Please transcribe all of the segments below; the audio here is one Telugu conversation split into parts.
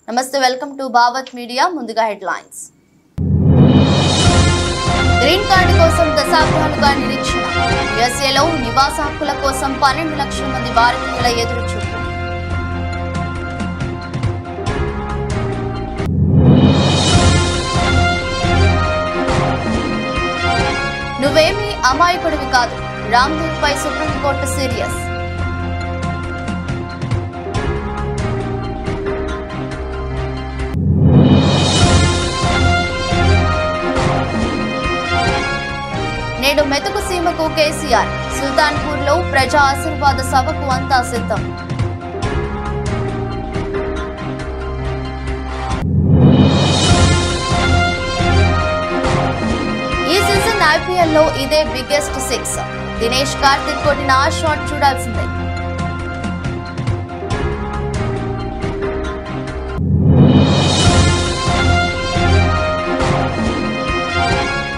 నమస్తే, వెల్కమ్ టు భావత్ మీడియా. ముందుగా హెడ్లైన్స్. గ్రీన్ కార్డు కోసం దశాబ్దాలుగా నిరీక్షణ. యుఎస్ఏలో నివాస హక్కుల కోసం 12 లక్షల మంది భారతీయుల ఎదురుచూపు. నువ్వేమీ అమాయకుడివి కాదు, రామ్దేవ్ పై సుప్రీంకోర్టు సీరియస్. నేడు మెతుకు సీమకు కేసీఆర్. సుల్తాన్పూర్ లో ప్రజా ఆశీర్వాద సభకు అంతా సిద్ధం. ఈ సీజన్ ఐపీఎల్ లో ఇదే బిగ్గెస్ట్ 6. దినేష్ కార్తిక్ కొట్టిన ఆ షాట్ చూడాల్సిందే.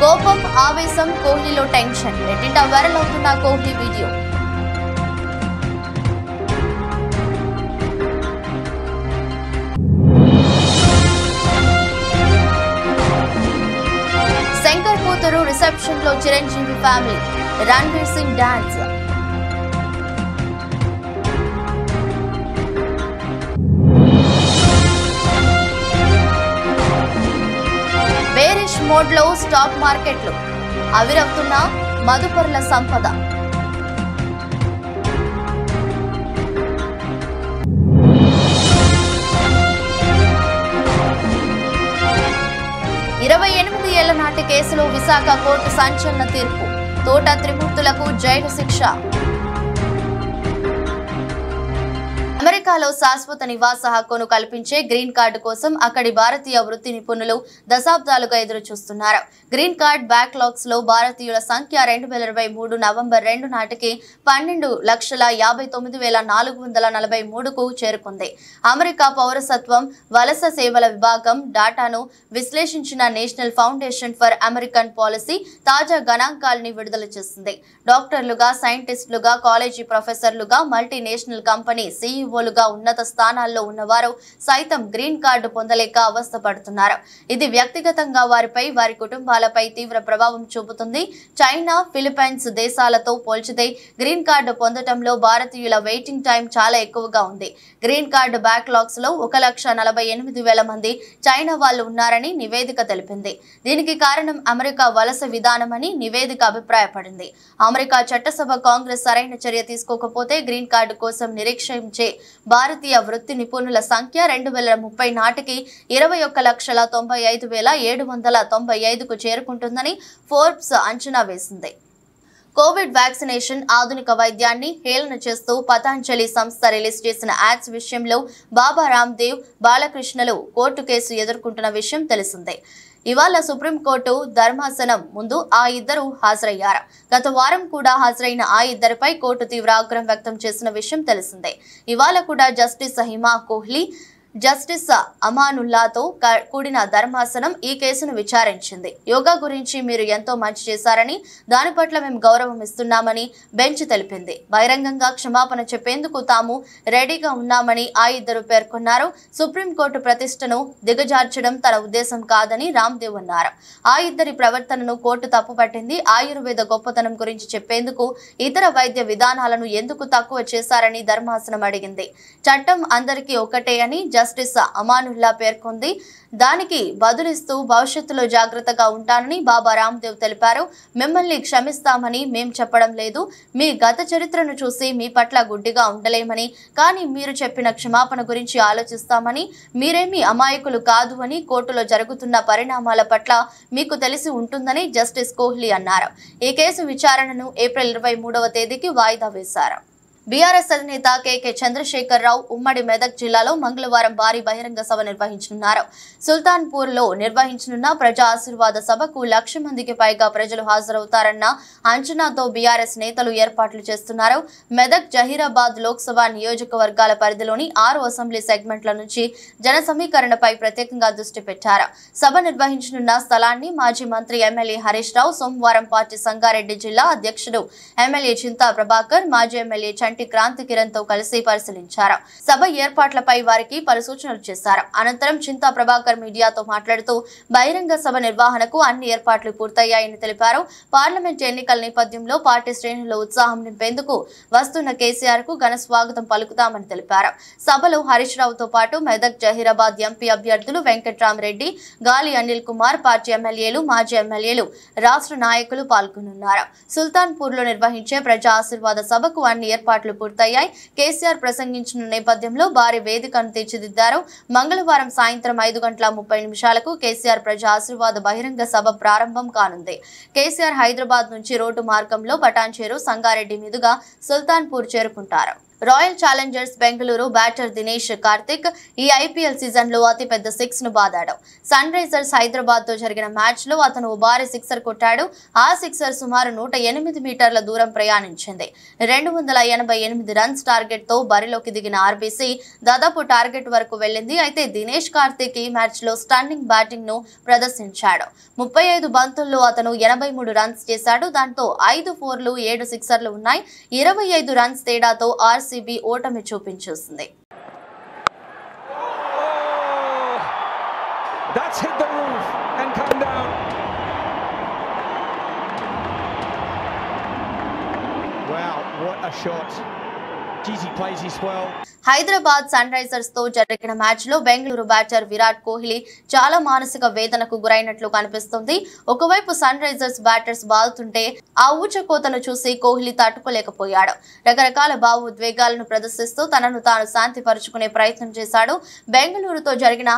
కోపం, ఆవేశం, కోహ్లీలో టెన్షన్. నెట్టింట వైరల్ అవుతున్న కోహ్లీ వీడియో. శంకర్ కూతురు రిసెప్షన్ లో Chiranjeevi family. Ranveer Singh dance. Bearish mode లో స్టాక్ మార్కెట్లు. ఆవిరవుతున్న మదుపర్ల సంపద. ఇరవై 28 ఏళ్ల నాటి కేసులో విశాఖ కోర్టు సంచలన తీర్పు. తోట త్రిమూర్తులకు జైలు శిక్ష. అమెరికాలో శాశ్వత నివాస హక్కును కల్పించే గ్రీన్ కార్డు కోసం అక్కడి భారతీయ వృత్తి నిపుణులు దశాబ్దాలుగా ఎదురు చూస్తున్నారు. గ్రీన్ కార్డ్ బ్యాక్లాగ్స్ లో భారతీయుల సంఖ్య 2023 నవంబర్ 2 నాటికి 12,59,443కు చేరుకుంది. అమెరికా పౌరసత్వం వలస సేవల విభాగం డాటాను విశ్లేషించిన national foundation for American policy తాజా గణాంకాలని విడుదల చేసింది. డాక్టర్లుగా, సైంటిస్టులుగా, కాలేజీ ప్రొఫెసర్లుగా, మల్టీనేషనల్ కంపెనీ సీఈఓలుగా ఉన్నత స్థానాల్లో ఉన్నవారు సైతం గ్రీన్ కార్డు పొందలేక అవస్థపడుతున్నారు. ఇది వ్యక్తిగతంగా వారిపై, వారి కుటుంబాలపై తీవ్ర ప్రభావం చూపుతుంది. చైనా, ఫిలిప్పైన్స్ దేశాలతో పోల్చితే గ్రీన్ కార్డు పొందటంలో భారతీయుల వెయిటింగ్ టైం చాలా ఎక్కువగా ఉంది. గ్రీన్ కార్డు బ్యాక్లాగ్స్ లో 1,48,000 మంది చైనా వాళ్ళు ఉన్నారని నివేదిక తెలిపింది. దీనికి కారణం అమెరికా వలస విధానమని నివేదిక అభిప్రాయపడింది. అమెరికా చట్టసభ కాంగ్రెస్ సరైన చర్య తీసుకోకపోతే గ్రీన్ కార్డు కోసం నిరీక్షించే భారతీయ వృత్తి నిపుణుల సంఖ్య 2030 నాటికి 21,95,795కు చేరుకుంటుందని ఫోర్బ్స్ అంచనా వేసింది. కోవిడ్ వ్యాక్సినేషన్ ఆధునిక వైద్యాన్ని హేళన చేస్తూ పతాంజలి సంస్థ రిలీజ్ చేసిన యాడ్స్ విషయంలో బాబా రామ్దేవ్, బాలకృష్ణలు కోర్టు కేసు ఎదుర్కొంటున్న విషయం తెలిసిందే. ఇవాళ సుప్రీంకోర్టు ధర్మాసనం ముందు ఆ ఇద్దరు హాజరయ్యారు. గత వారం కూడా హాజరైన ఆ ఇద్దరిపై కోర్టు తీవ్ర ఆగ్రహం వ్యక్తం చేసిన విషయం తెలిసిందే. ఇవాళ కూడా జస్టిస్ హిమా కోహ్లీ, జస్టిస్ అమానుల్లాతో కూడిన ధర్మాసనం ఈ కేసును విచారించింది. యోగా గురించి మీరు ఎంతో మంచి చేశారని, దాని పట్ల మేము గౌరవం ఇస్తున్నామని బెంచ్ తెలిపింది. బహిరంగంగా క్షమాపణ చెప్పేందుకు తాము రెడీగా ఉన్నామని ఆ ఇద్దరు పేర్కొన్నారు. సుప్రీంకోర్టు ప్రతిష్టను దిగజార్చడం తన ఉద్దేశం కాదని రామ్దేవ్ అన్నారు. ఆ ఇద్దరి ప్రవర్తనను కోర్టు తప్పుపట్టింది. ఆయుర్వేద గొప్పతనం గురించి చెప్పేందుకు ఇతర వైద్య విధానాలను ఎందుకు తక్కువ చేశారని ధర్మాసనం అడిగింది. చట్టం అందరికీ ఒకటే అని జస్టిస్ అమానుల్లా పేర్కొంది. దానికి బదులిస్తూ భవిష్యత్తులో జాగ్రత్తగా ఉంటానని బాబా రామ్దేవ్ తెలిపారు. మిమ్మల్ని క్షమిస్తామని మేం చెప్పడం లేదు. మీ గత చరిత్రను చూసి మీ పట్ల గుడ్డిగా ఉండలేమని, కానీ మీరు చెప్పిన క్షమాపణ గురించి ఆలోచిస్తామని, మీరేమీ అమాయకులు కాదు అని, కోర్టులో జరుగుతున్న పరిణామాల పట్ల మీకు తెలిసి ఉంటుందని జస్టిస్ కోహ్లీ అన్నారు. ఈ కేసు విచారణను ఏప్రిల్ 23వ తేదీకి వాయిదా వేశారు. బీఆర్ఎస్ అధినేత కేకే చంద్రశేఖర్ రావు ఉమ్మడి మెదక్ జిల్లాలో మంగళవారం భారీ బహిరంగ సభ నిర్వహించనున్నారు. సుల్తాన్పూర్ లో నిర్వహించనున్న ప్రజా ఆశీర్వాద సభకు 1,00,000 మందికి పైగా ప్రజలు హాజరవుతారన్న అంచనాతో బీఆర్ఎస్ నేతలు ఏర్పాట్లు చేస్తున్నారు. మెదక్ జహీరాబాద్ లోక్సభ నియోజకవర్గాల పరిధిలోని 6 అసెంబ్లీ సెగ్మెంట్ల నుంచి జన సమీకరణపై ప్రత్యేకంగా దృష్టి పెట్టారు. సభ నిర్వహించనున్న స్థలాన్ని మాజీ మంత్రి ఎమ్మెల్యే హరీష్ రావు సోమవారం పార్టీ సంగారెడ్డి జిల్లా అధ్యక్షుడు ఎమ్మెల్యే చింతా ప్రభాకర్, మాజీ ఎమ్మెల్యే క్రాంతి కిరణ్ తో కలిసి పరిశీలించారు. సభ ఏర్పాట్లపై వారికి పలు సూచనలు చేశారు. అనంతరం చింతా ప్రభాకర్ మీడియాతో మాట్లాడుతూ బహిరంగ సభ నిర్వహణకు అన్ని ఏర్పాట్లు పూర్తయ్యాయని తెలిపారు. పార్లమెంట్ ఎన్నికల నేపథ్యంలో పార్టీ శ్రేణుల్లో ఉత్సాహం నింపేందుకు వస్తున్న కేసీఆర్ కు ఘన స్వాగతం పలుకుతామని తెలిపారు. సభలో హరీష్ రావుతో పాటు మెదక్ జహీరాబాద్ ఎంపీ అభ్యర్థులు వెంకట్రామరెడ్డి, గాలి అనిల్ కుమార్, పార్టీ ఎమ్మెల్యేలు, మాజీ ఎమ్మెల్యేలు, రాష్ట్ర నాయకులు పాల్గొనున్నారు. సుల్తాన్పూర్ లో నిర్వహించే ప్రజా ఆశీర్వాద సభకు అన్ని ఏర్పాట్లు పూర్తయ్యాయి. కేసీఆర్ ప్రసంగించిన నేపథ్యంలో భారీ వేదికను తీర్చిదిద్దారు. మంగళవారం సాయంత్రం 5:30 కేసీఆర్ ప్రజా ఆశీర్వాద బహిరంగ సభ ప్రారంభం కానుంది. కేసీఆర్ హైదరాబాద్ నుంచి రోడ్డు మార్గంలో పటాన్చేరు, సంగారెడ్డి మీదుగా సుల్తాన్పూర్ చేరుకుంటారు. Royal Challengers Bengaluru batter Dinesh Karthik ఈ ఐపీఎల్ సీజన్ లో అతిపెద్ద సిక్స్ ను బాదాడు. సన్ రైజర్స్ హైదరాబాద్ తో జరిగిన మ్యాచ్ లో అతను భారీ సిక్సర్ కొట్టాడు. ఆ సిక్సర్ సుమారు 108 మీటర్ల దూరం ప్రయాణించింది. 288 రన్స్ టార్గెట్ తో బరిలోకి దిగిన ఆర్బీసీ దాదాపు టార్గెట్ వరకు వెళ్లింది. అయితే దినేష్ కార్తిక్ ఈ మ్యాచ్ లో స్టన్నింగ్ బ్యాటింగ్ ను ప్రదర్శించాడు. 35 బంతుల్లో అతను 83 రన్స్ చేశాడు. దాంతో 5 ఫోర్లు, 7 సిక్సర్లు ఉన్నాయి. 25 రన్స్ తేడాతో ఆర్సీబీ ఓటమి చూపించేసింది. That's hit the roof and come down. Wow, what a shot. Geez, he plays his well. Hyderabad Sunrisers తో జరిగిన మ్యాచ్ లో బెంగళూరు బ్యాటర్ విరాట్ కోహ్లీ చాలా మానసిక వేదనకు గురైనట్లు కనిపిస్తుంది. ఒకవైపు సన్ రైజర్స్ బ్యాటర్స్ బాదుతుంటే ఆ ఊచకోతను చూసి కోహ్లీ తట్టుకోలేకపోయాడు. రకరకాల భావోద్వేగాలను ప్రదర్శిస్తూ తనను తాను శాంతిపరుచుకునే ప్రయత్నం చేశాడు. బెంగళూరుతో జరిగిన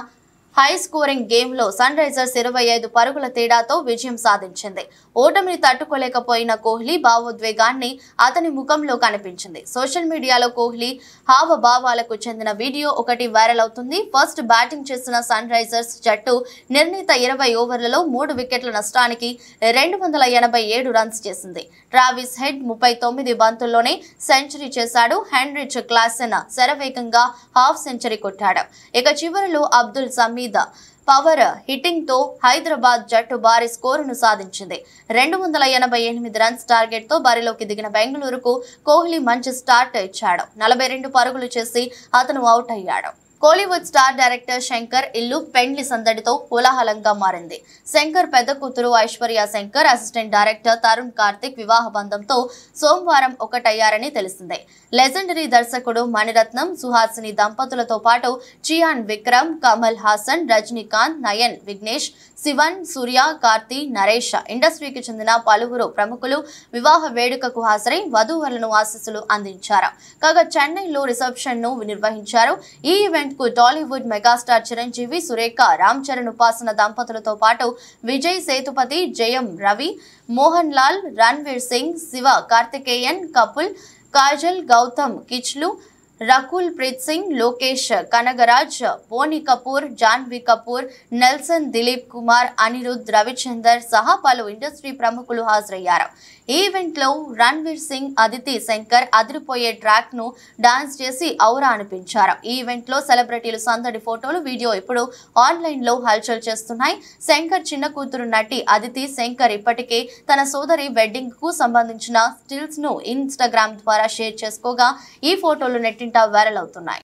హై స్కోరింగ్ గేమ్ లో సన్ రైజర్స్ 25 పరుగుల తేడాతో విజయం సాధించింది. ఓటమిని తట్టుకోలేకపోయిన కోహ్లీ భావోద్వేగాన్ని అతని ముఖంలో కనిపించింది. సోషల్ మీడియాలో కోహ్లీ హావభావాలకు చెందిన వీడియో ఒకటి వైరల్ అవుతుంది. ఫస్ట్ బ్యాటింగ్ చేసిన సన్ రైజర్స్ జట్టు నిర్ణీత 20 ఓవర్లలో 3 వికెట్ల నష్టానికి 287 రన్స్ చేసింది. ట్రావిస్ హెడ్ 39 బంతుల్లోనే సెంచరీ చేశాడు. హెన్రిచ్ క్లాసెన్ శరవేగంగా హాఫ్ సెంచరీ కొట్టాడు. ఇక చివరిలో అబ్దుల్ సమీద్ పవర్ హిట్టింగ్ తో హైదరాబాద్ జట్టు భారీ స్కోరును సాధించింది. 288 రన్స్ టార్గెట్ తో బరిలోకి దిగిన బెంగళూరుకు కోహ్లీ మంచి స్టార్ట్ ఇచ్చాడు. 42 పరుగులు చేసి అతను అవుట్ అయ్యాడు. కోలీవుడ్ స్టార్ డైరెక్టర్ శంకర్ ఇల్లు పెండ్లి సందడితో కోలాహలంగా మారింది. శంకర్ పెద్ద కూతురు ఐశ్వర్య శంకర్, అసిస్టెంట్ డైరెక్టర్ తరుణ్ కార్తిక్ వివాహ బంధంతో సోమవారం ఒకటయ్యారని తెలిసిందే. లెజెండరీ దర్శకుడు మణిరత్నం, సుహాసిని దంపతులతో పాటు చియాన్ విక్రమ్, కమల్ హాసన్, రజనీకాంత్, నయన్, విఘ్నేష్, శివన్, సూర్య, కార్తీ, నరేష్ ఇండస్ట్రీకి చెందిన పలువురు ప్రముఖులు వివాహ వేడుకకు హాజరై వధూవరులను ఆశీస్సులు అందించారు. కాగా చెన్నైలో రిసెప్షన్ ను నిర్వహించారు. ఈ ఈవెంట్ కు టాలీవుడ్ మెగాస్టార్ చిరంజీవి, సురేఖ, రామ్ చరణ్ ఉపాసన దంపతులతో పాటు విజయ్ సేతుపతి, జయం రవి, మోహన్ లాల్, రణ్వీర్ సింగ్, శివ కార్తికేయన్ కపుల్, కాజల్, గౌతమ్ కిచ్లు, రకుల్ ప్రీత్ సింగ్, లోకేష్ కనగరాజ్, బోని కపూర్, జాన్వీ కపూర్, నెల్సన్, దిలీప్ కుమార్, అనిరుద్ రవిచందర్ సహా పలు ఇండస్ట్రీ ప్రముఖులు హాజరయ్యారు. ఈ ఈవెంట్ లో రణ్వీర్ సింగ్, అదితి శంకర్ అదిరిపోయే ట్రాక్ ను డాన్స్ చేసి ఔరా అనిపించారు. ఈ ఈవెంట్ లో సెలబ్రిటీలు సందడి ఫోటోలు, వీడియో ఇప్పుడు ఆన్లైన్ లో హల్చల్ చేస్తున్నాయి. శంకర్ చిన్న కూతురు నటి అదితి శంకర్ ఇప్పటికే తన సోదరి వెడ్డింగ్ కు సంబంధించిన స్టిల్స్ ను ఇన్స్టాగ్రామ్ ద్వారా షేర్ చేసుకోగా ఈ ఫోటోలు నెట్టింట వైరల్ అవుతున్నాయి.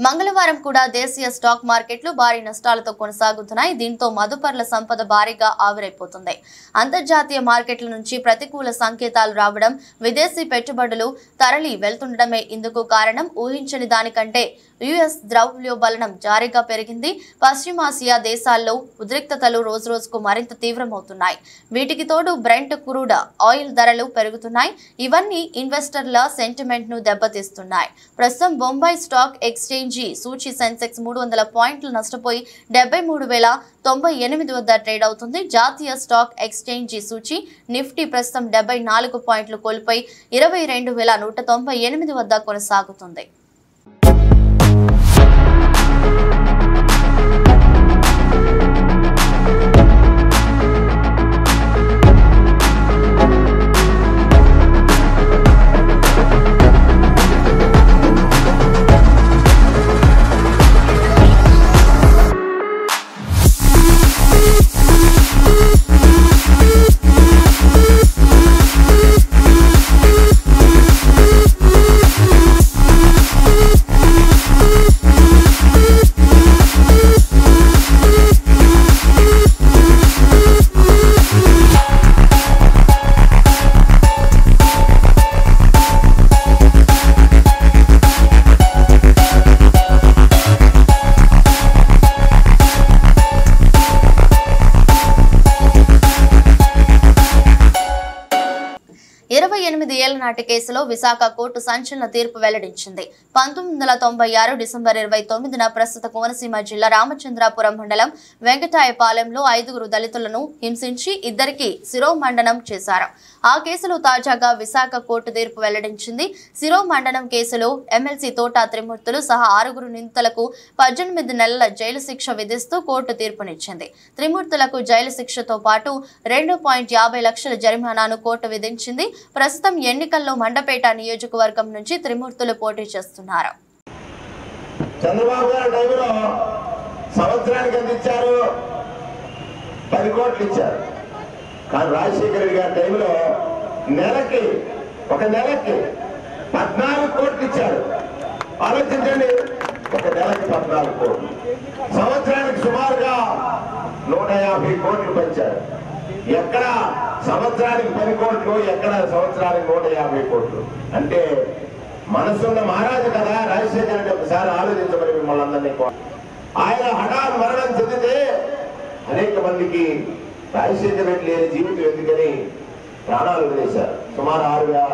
మంగళవారం కూడా దేశీయ స్టాక్ మార్కెట్లు భారీ నష్టాలతో కొనసాగుతున్నాయి. దీంతో మదుపర్ల సంపద భారీగా ఆవిరైపోతుంది. అంతర్జాతీయ మార్కెట్ల నుంచి ప్రతికూల సంకేతాలు రావడం, విదేశీ పెట్టుబడులు తరలి వెళ్తుండడమే ఇందుకు కారణం. ఊహించని దానికంటే యుఎస్ ద్రవ్యోల్బణం జారీగా పెరిగింది. పశ్చిమాసియా దేశాల్లో ఉద్రిక్తతలు రోజురోజుకు మరింత తీవ్రమవుతున్నాయి. వీటికి తోడు బ్రెంట్ క్రూడ్ ఆయిల్ ధరలు పెరుగుతున్నాయి. ఇవన్నీ ఇన్వెస్టర్ల సెంటిమెంట్ ను దెబ్బతీస్తున్నాయి. ప్రస్తుతం బొంబాయి స్టాక్ ఎక్స్చేంజి సూచీ సెన్సెక్స్ 300 పాయింట్లు నష్టపోయి 73,098 వద్ద ట్రేడ్ అవుతుంది. జాతీయ స్టాక్ ఎక్స్చేంజి సూచీ నిఫ్టీ ప్రస్తుతం 74 పాయింట్లు కోల్పోయి 22,198 వద్ద కొనసాగుతుంది. ఏళ్ల నాటి కేసులో విశాఖ కోర్టు సంచలన తీర్పు వెల్లడించింది. 1996 డిసెంబర్ 29న ప్రస్తుత కోనసీమ జిల్లా రామచంద్రాపురం మండలం వెంకటాయపాలెంలో 5 దళితులను హింసించి ఇద్దరికి శిరోమండనం చేశారు. ఆ కేసులో తాజాగా విశాఖ కోర్టు తీర్పు వెల్లడించింది. శిరోమండనం కేసులో ఎమ్మెల్సీ తోట త్రిమూర్తులు సహా 6 నిందితులకు 18 నెలల జైలు శిక్ష విధిస్తూ కోర్టు తీర్పునిచ్చింది. త్రిమూర్తులకు జైలు శిక్షతో పాటు 2.50 లక్షల జరిమానాను కోర్టు విధించింది. ప్రస్తుతం ఎన్నికల్లో మండపేట నియోజకవర్గం నుంచి త్రిమూర్తులు పోటీ చేస్తున్నారు. చంద్రబాబు గారి టైంలో సంవత్సరానికి ఎంత ఇచ్చారు? 10 కోట్లు ఇచ్చారు. కానీ రాజశేఖర రెడ్డి గారి టైంలో ఒక నెలకి 14 కోట్లు ఇచ్చారు. ఆలోచించండి, ఒక నెలకి 14 కోట్లు, సంవత్సరానికి సుమారుగా 150 కోట్లు పెంచారు. ఎక్కడ సంవత్సరానికి 10 కోట్లు, ఎక్కడ సంవత్సరానికి 150 కోట్లు. అంటే మనసున్న మహారాజు కదా రాజశేఖర రెడ్డి. ఒకసారి ఆలోచించమని మిమ్మల్ని అందరినీ. ఆయన హఠాత్ మరణం చెందితే అనేక మందికి రాజశేఖర రెడ్డి లేని జీవితం ఎందుకని ప్రాణాలు వదిలేశారు. సుమారు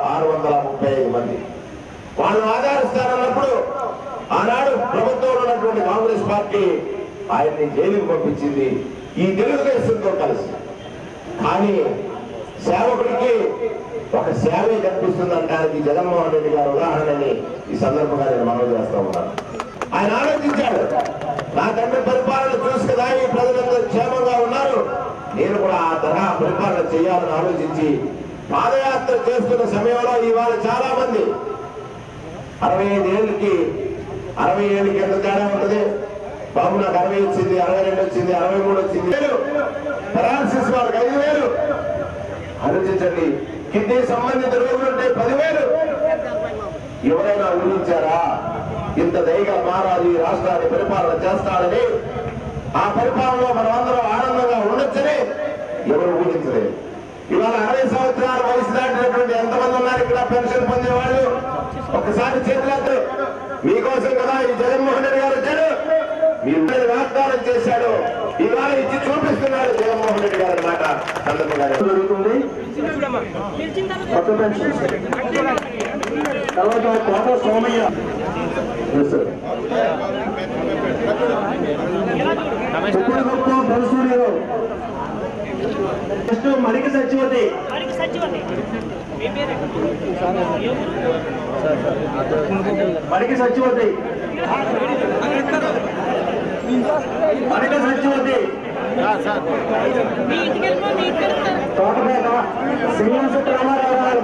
635 మంది. వాళ్ళను ఆధారిస్తారన్నప్పుడు ఆనాడు ప్రభుత్వంలో ఉన్నటువంటి కాంగ్రెస్ పార్టీ ఆయన్ని జైలుకు పంపించింది ఈ తెలుగుదేశంతో కలిసి. కానీ సేవకుడికి ఒక సేవే కనిపిస్తుందంటానికి జగన్మోహన్ రెడ్డి గారు ఉదాహరణని ఈ సందర్భంగా నేను మనవి చేస్తా ఉన్నాను. ఆయన ఆలోచించాడు, నా తండ్రి పరిపాలన చూసి కదా ఈ ప్రజలందరూ క్షేమంగా ఉన్నారు, నేను కూడా ఆ తరహా పరిపాలన చేయాలని ఆలోచించి పాదయాత్ర చేస్తున్న సమయంలో ఇవాళ చాలా మంది 65 ఏళ్ళకి 60 ఏళ్ళకి ఎంత తేడా ఉంటుంది? బాబు నాకు 60 వచ్చింది, 62 వచ్చింది, 63 వచ్చింది, పెరాలసిస్ వాళ్ళకి 5,000. ఆలోచించండి, కిడ్నీ సంబంధిత రోగులుంటే 10,000. ఎవరైనా ఊహించారా ఇంత దయగా మహారాజు ఈ రాష్ట్రాన్ని పరిపాలన చేస్తాడని? ఆ పరిపాలనలో మనమందరం ఆనందంగా ఉండొచ్చని ఎవరు ఊహించలేదు. ఇవాళ 60 సంవత్సరాల వయసు దాటినటువంటి ఎంతమంది ఉన్నారు ఇక్కడ పెన్షన్ పొందేవాళ్ళు? ఒకసారి చేతులెత్తారు. మీకోసం కదా ఈ జగన్మోహన్ రెడ్డి గారు వచ్చాడు. మీరు వాగ్దానం చేశాడు, ఇవాళ ఇచ్చి చూపిస్తున్నాడు జగన్మోహన్ రెడ్డి గారి మాట. సందర్భంగా జరుగుతుంది. కొత్త పెన్షన్ తర్వాత కోట సోమయ్య బలసూర్యరావు, మణికి సత్యవతి, మణికి సత్యవతి, మణిక సత్యవతి, తోటపేట శ్రీనివాస రామారావు గారు.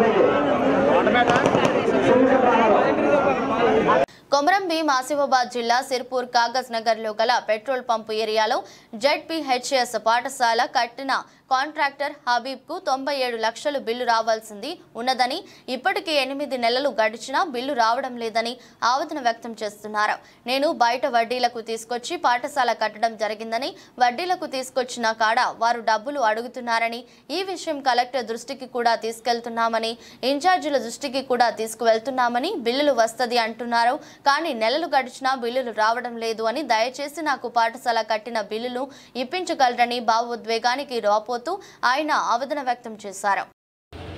కొమరం భీం ఆసిఫాబాద్ జిల్లా సిర్పూర్ కాగజ్ నగర్ లో గల పెట్రోల్ పంపు ఏరియాలో జెడ్పీహెచ్ఎస్ పాఠశాల కట్టిన కాంట్రాక్టర్ హబీబ్కు 97 లక్షలు బిల్లు రావాల్సింది ఉన్నదని, ఇప్పటికే 8 నెలలు గడిచినా బిల్లు రావడం లేదని ఆవేదన వ్యక్తం చేస్తున్నారు. నేను బయట వడ్డీలకు తీసుకొచ్చి పాఠశాల కట్టడం జరిగిందని, వడ్డీలకు తీసుకొచ్చిన కాడ వారు డబ్బులు అడుగుతున్నారని, ఈ విషయం కలెక్టర్ దృష్టికి కూడా తీసుకెళ్తున్నామని, ఇన్ఛార్జీల దృష్టికి కూడా తీసుకువెళ్తున్నామని, బిల్లులు వస్తది అంటున్నారు. కానీ నెలలు గడిచినా బిల్లులు రావడం లేదు అని, దయచేసి నాకు పాఠశాల కట్టిన బిల్లులు ఇప్పించగలరని భావోద్వేగానికి రాపోతూ ఆయన ఆవేదన వ్యక్తం చేశారు.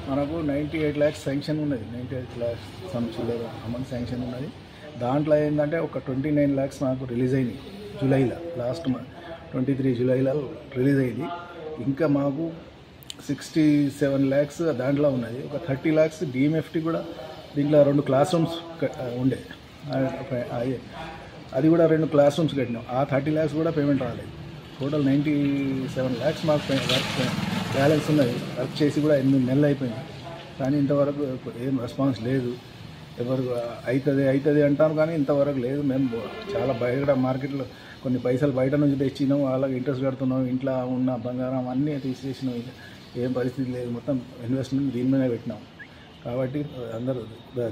మనకు 98 lakhs శాంక్షన్ ఉన్నది. 98 lakhs సంవత్సరాల అమౌంట్ శాంక్షన్ ఉన్నది. దాంట్లో ఏంటంటే ఒక 29 lakhs నాకు రిలీజ్ అయింది జూలైలో, లాస్ట్ 23 జూలైలో రిలీజ్ అయింది. ఇంకా మాకు 67 lakhs దాంట్లో ఉన్నది. ఒక 30 lakhs డిఎంఎఫ్టీ కూడా, దీంట్లో 2 క్లాస్ రూమ్స్ ఉండే, అది కూడా 2 క్లాస్ రూమ్స్ కట్టినాం. ఆ 30 lakhs కూడా పేమెంట్ రాలేదు. టోటల్ 97 lakhs మాకు వర్క్ బ్యాలెన్స్ ఉన్నది. వర్క్ చేసి కూడా 8 నెలలు అయిపోయింది. కానీ ఇంతవరకు ఏం రెస్పాన్స్ లేదు. ఎవరు అవుతుంది అంటాను కానీ ఇంతవరకు లేదు. మేము చాలా బయట మార్కెట్లో కొన్ని పైసలు బయట నుంచి తెచ్చినాం, వాళ్ళకి ఇంట్రెస్ట్ కడుతున్నాం, ఇంట్లో ఉన్న బంగారం అన్నీ తీసేసినాం. ఏం పరిస్థితి లేదు, మొత్తం ఇన్వెస్ట్మెంట్ దీని మీద పెట్టినాం. కాబట్టి అందరూ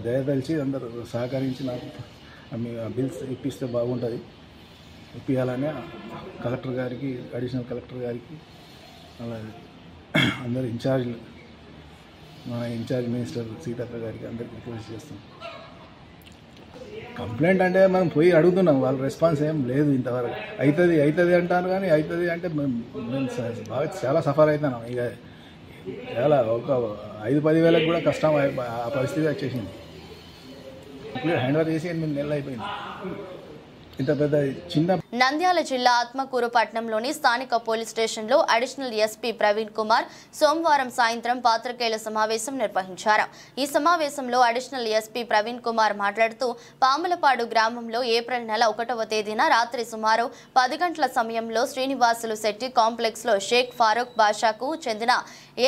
దయతలిచి అందరూ సహకరించి నాకు బిల్స్ ఇప్పిస్తే బాగుంటుంది. ఇప్పించాలని కలెక్టర్ గారికి, అడిషనల్ కలెక్టర్ గారికి, అలాగే అందరు ఇన్ఛార్జ్లు, మన ఇన్ఛార్జ్ మినిస్టర్ సీతక్క గారికి అందరికీ రిక్వెస్ట్ చేస్తాం. కంప్లైంట్ అంటే మనం పోయి అడుగుతున్నాం, వాళ్ళ రెస్పాన్స్ ఏం లేదు ఇంతవరకు. అవుతుంది అంటారు కానీ అవుతుంది అంటే మేము బాగా చాలా సఫర్ అవుతున్నాం. ఇక చాలా ఒక 5-10 వేలకు కూడా కష్టం ఆ పరిస్థితి వచ్చేసింది. ఇప్పుడు హ్యాండ్ ఓవర్ చేసి 8 నెలలు అయిపోయింది. ఇంత పెద్ద చిన్న నంద్యాల జిల్లా ఆత్మకూరు పట్టణంలోని స్థానిక పోలీస్ స్టేషన్లో అడిషనల్ ఎస్పీ ప్రవీణ్ కుమార్ సోమవారం సాయంత్రం పాత్రికేయుల సమావేశం నిర్వహించారు. ఈ సమావేశంలో అడిషనల్ ఎస్పీ ప్రవీణ్ కుమార్ మాట్లాడుతూ, పాములపాడు గ్రామంలో ఏప్రిల్ నెల 1వ తేదీన రాత్రి సుమారు 10 గంటల సమయంలో శ్రీనివాసులు శెట్టి కాంప్లెక్స్ లో షేక్ ఫారూక్ బాషాకు చెందిన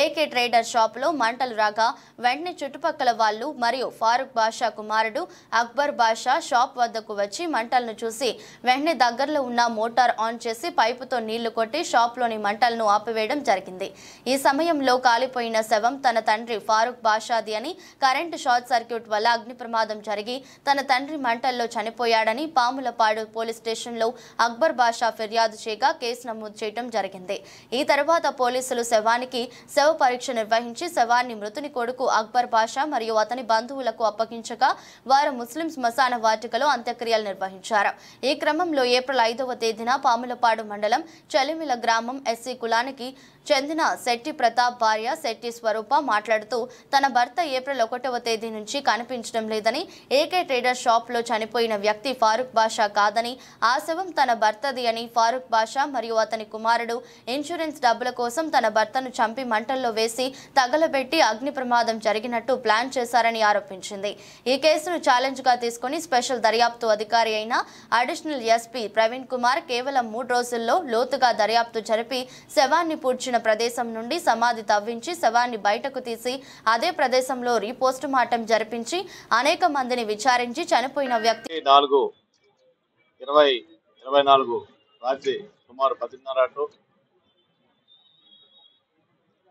ఏకే ట్రేడర్ షాప్ లో మంటలు రాగా వెంటనే చుట్టుపక్కల వాళ్లు మరియు ఫారూక్ బాషా కుమారుడు అక్బర్ బాషా షాప్ వద్దకు వచ్చి మంటలను చూసి వెంటనే దగ్గరలో ఉన్న మోటార్ ఆన్ చేసి పైపుతో నీళ్లు కొట్టి షాప్ లోని మంటలను ఆపివేయడం జరిగింది. ఈ సమయంలో కాలిపోయిన శవం తన తండ్రి ఫారూక్ బాషాది అని, కరెంటు షార్ట్ సర్క్యూట్ వల్ల అగ్ని ప్రమాదం జరిగి తన తండ్రి మంటల్లో చనిపోయాడని పాములపాడు పోలీస్ స్టేషన్లో అక్బర్ బాషా ఫిర్యాదు చేయగా కేసు నమోదు చేయడం జరిగింది. ఈ తర్వాత పోలీసులు శవానికి శవ పరీక్ష నిర్వహించి శవాన్ని మృతుని కొడుకు అక్బర్ బాషా మరియు అతని బంధువులకు అప్పగించగా వారు ముస్లిం శ్మశాన వాటికలో అంత్యక్రియలు నిర్వహించారు. ఈ క్రమంలో ఏప్రిల్ 5వ తేదీన పాములపాడు మండలం చలిమిల గ్రామం ఎస్సీ కులానికి చెందిన శెట్టి ప్రతాప్ భార్య శెట్టి స్వరూప మాట్లాడుతూ, తన భర్త ఏప్రిల్ 1వ తేదీ నుంచి కనిపించడం లేదని, ఏకే ట్రేడర్ షాప్ లో చనిపోయిన వ్యక్తి ఫారూక్ బాషా కాదని, ఆ శవం తన భర్తది అని, ఫారూక్ బాషా మరియు అతని కుమారుడు ఇన్సూరెన్స్ డబ్బుల కోసం తన భర్తను చంపి మంటల్లో వేసి తగలబెట్టి అగ్ని ప్రమాదం జరిగినట్టు ప్లాన్ చేశారని ఆరోపించింది. ఈ కేసును ఛాలెంజ్ గా తీసుకుని స్పెషల్ దర్యాప్తు అధికారి అయిన అడిషనల్ ఎస్పీ ప్రవీణ్ కుమార్ కేవలం 3 రోజుల్లో లోతుగా దర్యాప్తు జరిపి శవాన్ని పూడ్చిన ప్రదేశం నుండి సమాధి తవ్వించి శవాన్ని బయటకు తీసి అదే ప్రదేశంలో రీపోస్ట్ మార్టం జరిపించి అనేక మందిని విచారించి చనిపోయిన వ్యక్తి 4/20/24 రాత్రి సుమారు 10:30 టు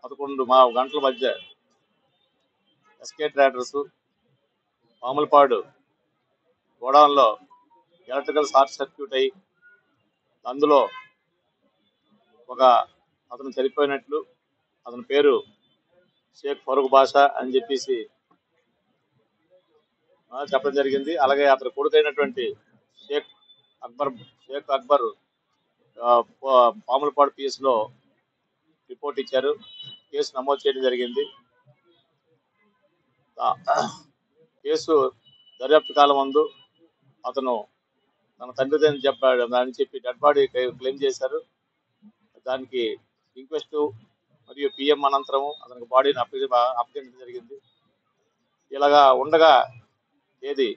11 గంటల మధ్య ఎస్కే ట్రేడర్స్ పాములపాడు గోడౌన్లో ఎలక్ట్రికల్ షార్ట్ సర్క్యూట్ అయ్యి అందులో ఒక అతను చనిపోయినట్లు, అతని పేరు షేక్ ఫరూక్ బాషా అని చెప్పేసి చెప్పడం జరిగింది. అలాగే అతని కొడుకైనటువంటి షేక్ అక్బర్ పాములపాడు పిఎస్లో రిపోర్ట్ ఇచ్చారు. కేసు నమోదు చేయడం జరిగింది. కేసు దర్యాప్తు కాలం ముందు అతను తన తండ్రిదని చెప్పాడు అని చెప్పి డెడ్ బాడీ క్లెయిమ్ చేశారు. దానికి ఇంక్వెస్ట్ మరియు పిఎం అనంతరం అతనికి బాడీని అప్పగించడం జరిగింది. ఇలాగా ఉండగా తేదీ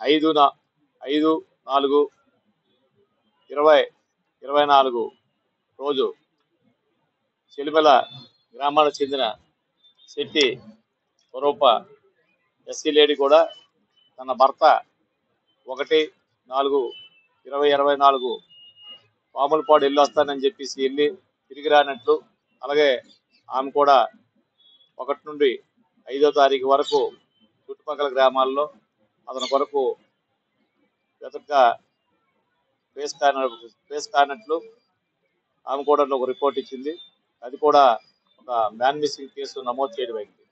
5/4/2024 రోజు చెలిమెల గ్రామానికి చెందిన శెట్టి స్వరూప ఎస్సీ లేడీ కూడా తన భర్త 1/4/2024 పాములపాడు వెళ్ళి వస్తానని చెప్పేసి వెళ్ళి తిరిగి రానట్లు, అలాగే ఆమె కూడా 1 నుండి 5వ తారీఖు వరకు చుట్టుపక్కల గ్రామాల్లో అతని కొరకు ఫేస్ కానట్లు ఆమె కూడా ఒక రిపోర్ట్ ఇచ్చింది. అది కూడా ఒక మ్యాన్ మిస్సింగ్ కేసు నమోదు చేయడం అయింది.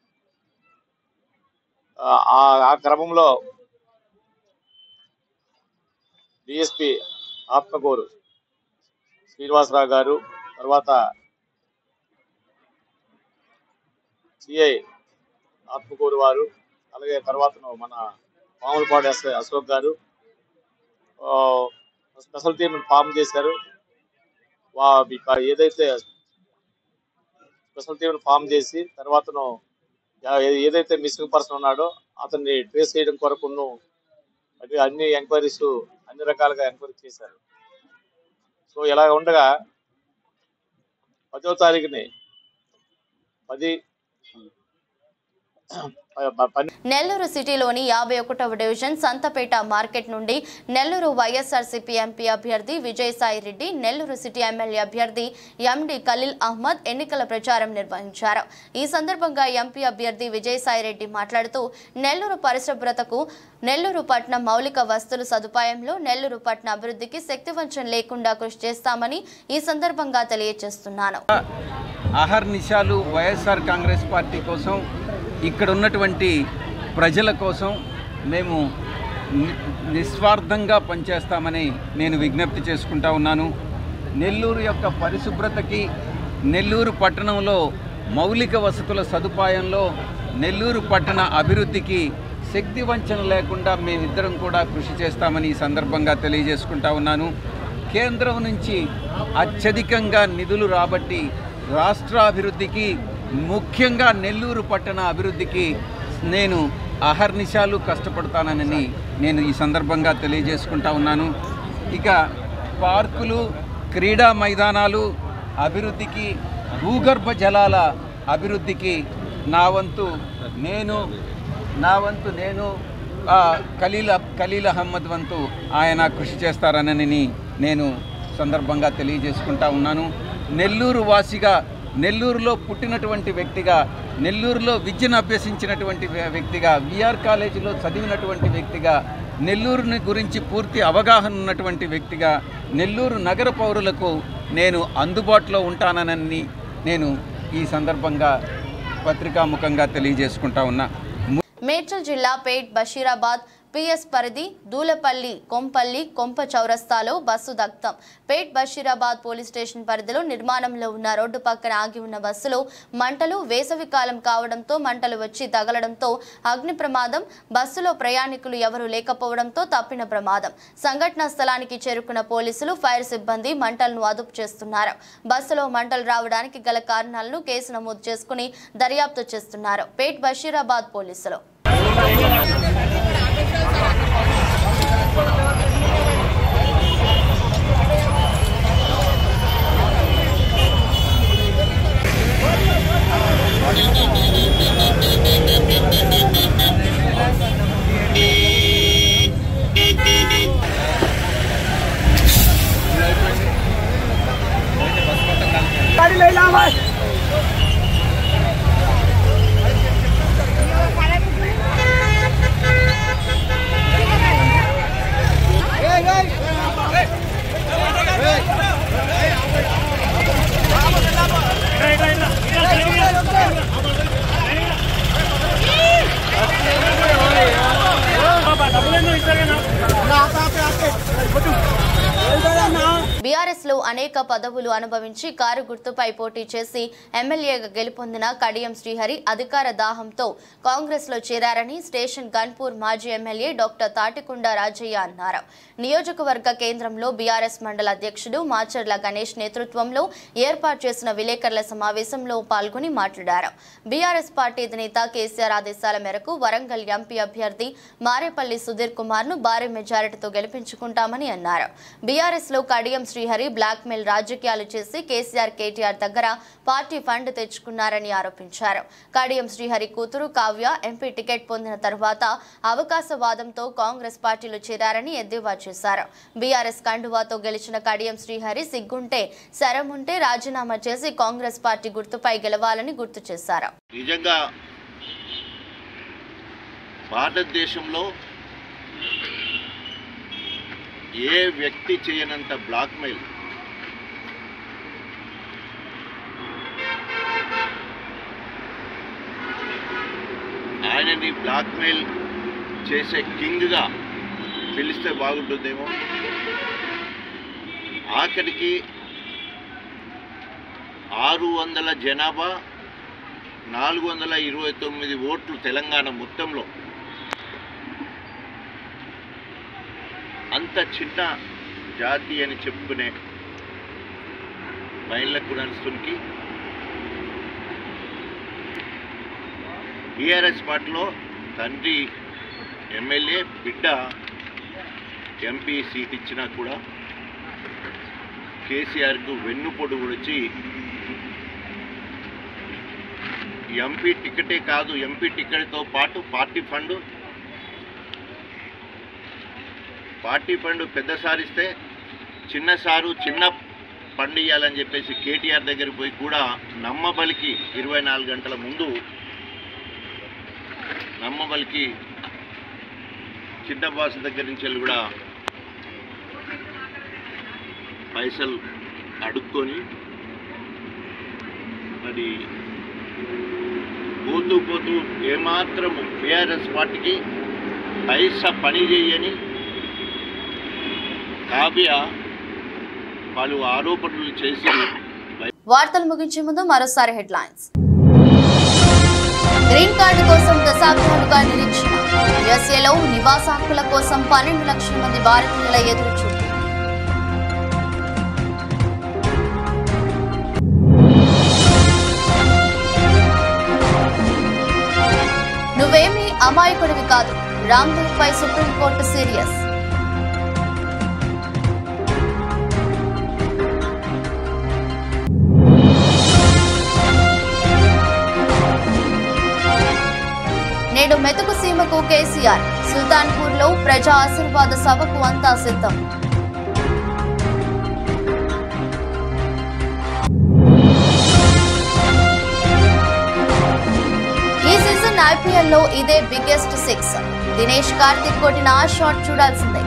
ఆ క్రమంలో డిఎస్పి ఆత్మకూరు శ్రీనివాసరావు గారు, తర్వాత సిఐ ఆత్మకూరు వారు, అలాగే తర్వాత మన మామూలుపాడు SI Ashok garu special team form చేశారు. ఏదైతే స్పెషల్ టీమ్ ఫామ్ చేసి తర్వాతను ఏదైతే మిస్సింగ్ పర్సన్ ఉన్నాడో అతన్ని ట్రేస్ చేయడం కొరకు అన్ని ఎంక్వైరీస్ అన్ని రకాలుగా ఎంక్వైరీ చేశారు. సో ఇలా ఉండగా 10వ తారీఖుని నెల్లూరు సిటీలోని 51వ డివిజన్ సంతపేట మార్కెట్ నుండి నెల్లూరు వైఎస్ఆర్సీపీ ఎంపీ అభ్యర్థి విజయసాయి రెడ్డి, నెల్లూరు సిటీ ఎమ్మెల్యే అభ్యర్థి ఎండి ఖలీల్ అహ్మద్ ఎన్నికల ప్రచారం నిర్వహించారు. ఈ సందర్భంగా ఎంపీ అభ్యర్థి విజయసాయి రెడ్డి మాట్లాడుతూ నెల్లూరు పరిశుభ్రతకు, నెల్లూరు పట్టణ మౌలిక వస్తువుల సదుపాయంలో నెల్లూరు పట్టణ అభివృద్ధికి శక్తివంచన లేకుండా కృషి చేస్తామని ఈ సందర్భంగా తెలియజేస్తున్నాను. అహర్నిశాలు వైఎస్ఆర్ కాంగ్రెస్ పార్టీ కోసం, ఇక్కడ ఉన్నటువంటి ప్రజల కోసం మేము నిస్వార్థంగా పనిచేస్తామని నేను విజ్ఞప్తి చేసుకుంటా ఉన్నాను. నెల్లూరు యొక్క పరిశుభ్రతకి, నెల్లూరు పట్టణంలో మౌలిక వసతుల సదుపాయంలో నెల్లూరు పట్టణ అభివృద్ధికి శక్తి వంచన లేకుండా మేమిద్దరం కూడా కృషి చేస్తామని ఈ సందర్భంగా తెలియజేసుకుంటా ఉన్నాను. కేంద్రం నుంచి అత్యధికంగా నిధులు రాబట్టి రాష్ట్రాభివృద్ధికి, ముఖ్యంగా నెల్లూరు పట్టణ అభివృద్ధికి నేను అహర్నిశాలు కష్టపడతానని నేను ఈ సందర్భంగా తెలియజేసుకుంటా ఉన్నాను. ఇక పార్కులు, క్రీడా మైదానాలు అభివృద్ధికి, భూగర్భ జలాల అభివృద్ధికి నా వంతు నేను ఖలీల్ అహ్మద్ వంతు ఆయన కృషి చేస్తారనని నేను సందర్భంగా తెలియజేసుకుంటా ఉన్నాను. నెల్లూరు వాసిగా, నెల్లూరులో పుట్టినటువంటి వ్యక్తిగా, నెల్లూరులో విద్యను అభ్యసించినటువంటి వ్యక్తిగా, విఆర్ కాలేజీలో చదివినటువంటి వ్యక్తిగా, నెల్లూరుని గురించి పూర్తి అవగాహన ఉన్నటువంటి వ్యక్తిగా నెల్లూరు నగర పౌరులకు నేను అందుబాటులో ఉంటానని నేను ఈ సందర్భంగా పత్రికాముఖంగా తెలియజేసుకుంటా ఉన్నా. మేడ్చల్ జిల్లా పేట్ బషీరాబాద్ పిఎస్ పరిధి దూలపల్లి కొంపల్లి కొంప చౌరస్తాలో బస్సు దగ్ధం. పేట్ బషీరాబాద్ పోలీస్ స్టేషన్ పరిధిలో నిర్మాణంలో ఉన్న రోడ్డు పక్కన ఆగి ఉన్న బస్సులో మంటలు, వేసవి కాలం కావడంతో మంటలు వచ్చి తగలడంతో అగ్ని ప్రమాదం. బస్సులో ప్రయాణికులు ఎవరూ లేకపోవడంతో తప్పిన ప్రమాదం. సంఘటనా స్థలానికి చేరుకున్న పోలీసులు, ఫైర్ సిబ్బంది మంటలను అదుపు చేస్తున్నారు. బస్సులో మంటలు రావడానికి గల కారణాలను కేసు నమోదు చేసుకుని దర్యాప్తు చేస్తున్నారు పేట్ బషీరాబాద్ పోలీసులు. బీఆర్ఎస్ లో అనేక పదవులు అనుభవించి కారు గుర్తుపై పోటీ చేసి ఎమ్మెల్యేగా గెలుపొందిన కడియం శ్రీహరి అధికార దాహంతో కాంగ్రెస్ లో చేరారని స్టేషన్ గన్పూర్ మాజీ ఎమ్మెల్యే డాక్టర్ తాటికొండ రాజయ్య అన్నారు. నియోజకవర్గ కేంద్రంలో బీఆర్ఎస్ మండల అధ్యక్షుడు మాచర్ల గణేష్ నేతృత్వంలో ఏర్పాటు చేసిన విలేకరుల సమావేశంలో పాల్గొని మాట్లాడారు. బీఆర్ఎస్ పార్టీ అధినేత కేసీఆర్ ఆదేశాల మేరకు వరంగల్ ఎంపీ అభ్యర్థి మారేపల్లి సుధీర్ కుమార్ ను భారీ మెజారిటీతో గెలిపించుకుంటామని అన్నారు. బీఆర్ఎస్ లో కడియం శ్రీహరి బ్లాక్ మెయిల్ రాజకీయాలు చేసి కేసీఆర్ కేటీఆర్ దగ్గర పార్టీ ఫండ్ తెచ్చుకున్నారని ఆరోపించారు. కడియం శ్రీహరి కూతురు కావ్య ఎంపీ టికెట్ పొందిన తర్వాత అవకాశవాదంతో కాంగ్రెస్ పార్టీలో చేరారని ఎద్దేవా చేశారు. బీఆర్ఎస్ కండువాతో గెలిచిన కడియం శ్రీహరి సిగ్గుంటే శరముంటే రాజీనామా చేసి కాంగ్రెస్ పార్టీ గుర్తుపై గెలవాలని గుర్తు చేశారు. నిజంగా భారతదేశంలో ఏ వ్యక్తి చేయనంత బ్లాక్మెయిల్ ఆయనని బ్లాక్మెయిల్ చేసే కింగ్గా పిలిస్తే బాగుంటుందేమో. ఆఖరికి 600 జనాభా 429 ఓట్లు తెలంగాణ మొత్తంలో. అంత చిన్న జాతి అని చెప్పుకునే బయళ్ళకు నడుస్తునికి టీఆర్ఎస్ పార్టీలో తండ్రి ఎమ్మెల్యే, బిడ్డ ఎంపీ సీట్ ఇచ్చినా కూడా కేసీఆర్కు వెన్నుపోటు పొడిచి ఎంపీ టికెటే కాదు, ఎంపీ టికెట్తో పాటు పార్టీ ఫండ్ పెద్ద సారిస్తే చిన్న ఫండ్ ఇవ్వాలని చెప్పేసి కేటీఆర్ దగ్గరికి పోయి కూడా నమ్మబలికి 24 గంటల ముందు నమ్మబలికి చిన్న బాస్ దగ్గర నుంచి వెళ్ళి కూడా పైసలు అడుక్కొని మరి పోతూ ఏమాత్రము బీఆర్ఎస్ పార్టీకి పైసా పని చేయని కావ్య పలు ఆరోపణలు చేసి. వార్తలు ముగించే ముందు మరోసారి హెడ్లైన్స్. గ్రీన్ కార్డు కోసం దశాబ్దాలుగా నిరీక్షణ. యుఎస్ఏలో నివాస హక్కుల కోసం 12 లక్షల మంది భారతీయుల ఎదురుచూపు. నువ్వేమీ అమాయకుడివి కాదు, రామ్దేవ్ పై సుప్రీంకోర్టు సీరియస్. నేడు మెతుకు సీమకు కేసీఆర్. సుల్తాన్పూర్లో ప్రజా ఆశీర్వాద సభకు అంతా సిద్ధం. ఈ సీజన్ ఐపీఎల్లో ఇదే బిగ్గెస్ట్ 6. దినేష్ కార్తిక్ కొట్టిన ఆ షాట్ చూడాల్సిందే.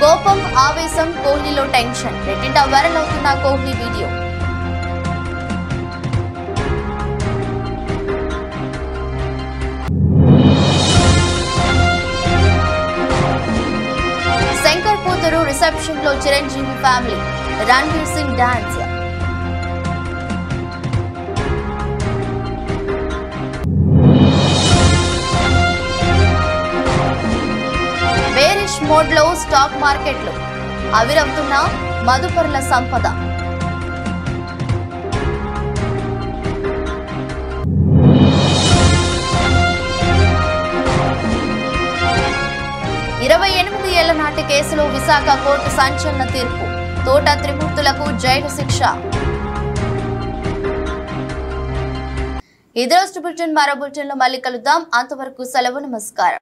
కోపం, ఆవేశం, కోహ్లీలో టెన్షన్. రెట్టింట వైరల్ అవుతున్న కోహ్లీ వీడియో. శంకర్ కూతురు రిసెప్షన్ లో Chiranjeevi family. Ranveer Singh dance. Bearish mode లో స్టాక్ మార్కెట్లు. అవిరవుతున్న మదుపరుల సంపద. ఏళ్ల నాటి కేసులో విశాఖ కోర్టు సంచలన తీర్పు. తోట త్రిమూర్తులకు జైలు శిక్ష. ఇదే రోజు బులెటిన్ మరో బులెటిన్ లో మళ్ళీ కలుద్దాం. అంతవరకు సెలవు. నమస్కారం.